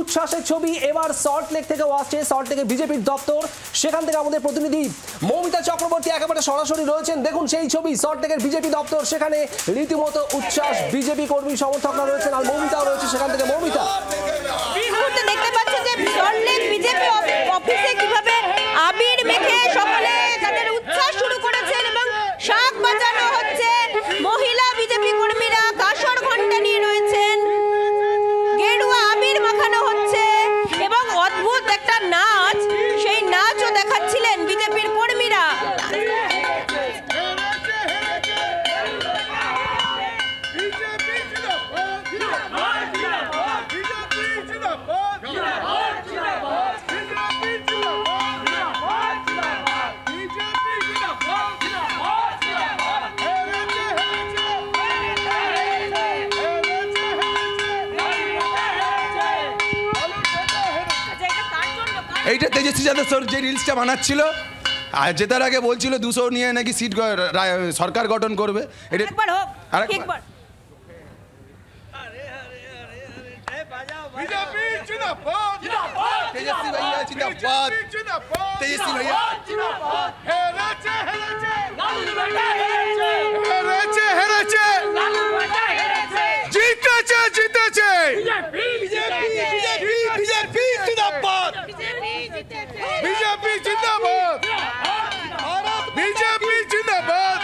উচ্ছ্বাসের ছবি এবার সল্টলেক থেকে আসছে। সল্টলেকে বিজেপির দপ্তর, সেখান থেকে আমাদের প্রতিনিধি মৌমিতা চক্রবর্তী একেবারে সরাসরি রয়েছেন। দেখুন সেই ছবি, সল্টলেকের বিজেপি দপ্তর, সেখানে রীতিমতো উচ্ছ্বাস, বিজেপি কর্মী সমর্থকরা রয়েছেন আর মৌমিতাও রয়েছে সেখান থেকে। মৌমিতা, দেখতে পাচ্ছেন যে সল্টলেক বিজেপি অফিসে কিভাবে আবির মেখে সকলে তাদের উচ্ছ্বাস শুরু করেছেন এবং শাঁখ বাজানো হচ্ছে। মহিলা বিজেপি কর্মীরা কাঁসর ঘণ্টা নিয়ে রয়েছেন, গেরুয়া আবির মাখানো হচ্ছে এবং অদ্ভুত একটা নাচ, সেই নাচও দেখাচ্ছিলেন বিজেপির কর্মীরা। এইটা তেজস্বী যাদব স্যার যে রিলসটা বানাচ্ছিল আর জেতার আগে বলছিল 200 নিয়ে নাকি সিট সরকার গঠন করবে। এটা একবার হোক, একবার বিজেপি জিন্দাবাদ, তেজস্বী ভাইয়া জিন্দাবাদ, তেজস্বী ভাইয়া জিন্দাবাদ। হেরেছে হেরেছে লালু বেটা, হেরেছে হেরেছে হেরেছে লালু বেটা, হেরেছে জিতেছে জিতেছে বিজেপি বিজেপি বিজেপি জিন্দাবাদ, বিজেপি জিন্দাবাদ, বিজেপি জিন্দাবাদ।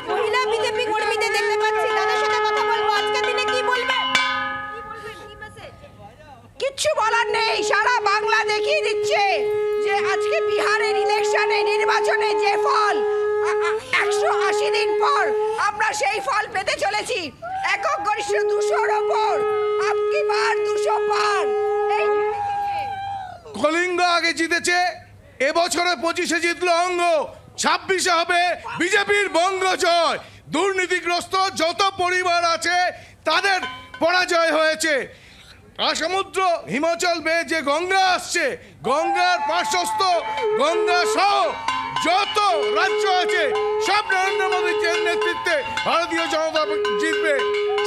মহিলা বিজেপি কর্মীদের দেখতে পাচ্ছি, তাদের সাথে কথা বলবো। আজকের দিনে কি বলবেন? কিচ্ছু বলার নেই, সারা বাংলা দেখিয়ে দিচ্ছে যে আজকে বিহারের ইলেকশনে, নির্বাচনে যে ফল 180 দিন পর আমরা সেই ফল পেতে চলেছি। একক গরিষ্ঠ 200-র ওপর, আপকি বার 200 পার। কলিঙ্গ আগে জিতেছে, এবছরে 25-এ জিতলো অঙ্গ, 26-এ হবে বিজেপির বঙ্গ জয়। দুর্নীতিগ্রস্ত যত পরিবার আছে তাদের পরাজয় হয়েছে। সমুদ্র হিমাচল বেয়ে যে গঙ্গা আসছে, গঙ্গার পার্শ্বস্থ গঙ্গা সহ যত রাজ্য আছে সব নরেন্দ্র মোদীর নেতৃত্বে ভারতীয় জনতা জিতবে।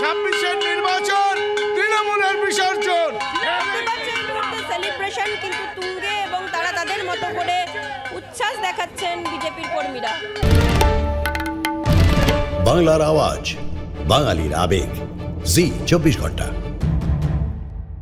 26-এর নির্বাচন তৃণমূলের বিসর্জন। সেলিব্রেশন কিন্তু তুঙ্গে এবং তারা তাদের মতো করে উচ্ছ্বাস দেখাচ্ছেন বিজেপির কর্মীরা। বাংলার আওয়াজ, বাঙালির আবেগ, জি 24 ঘন্টা।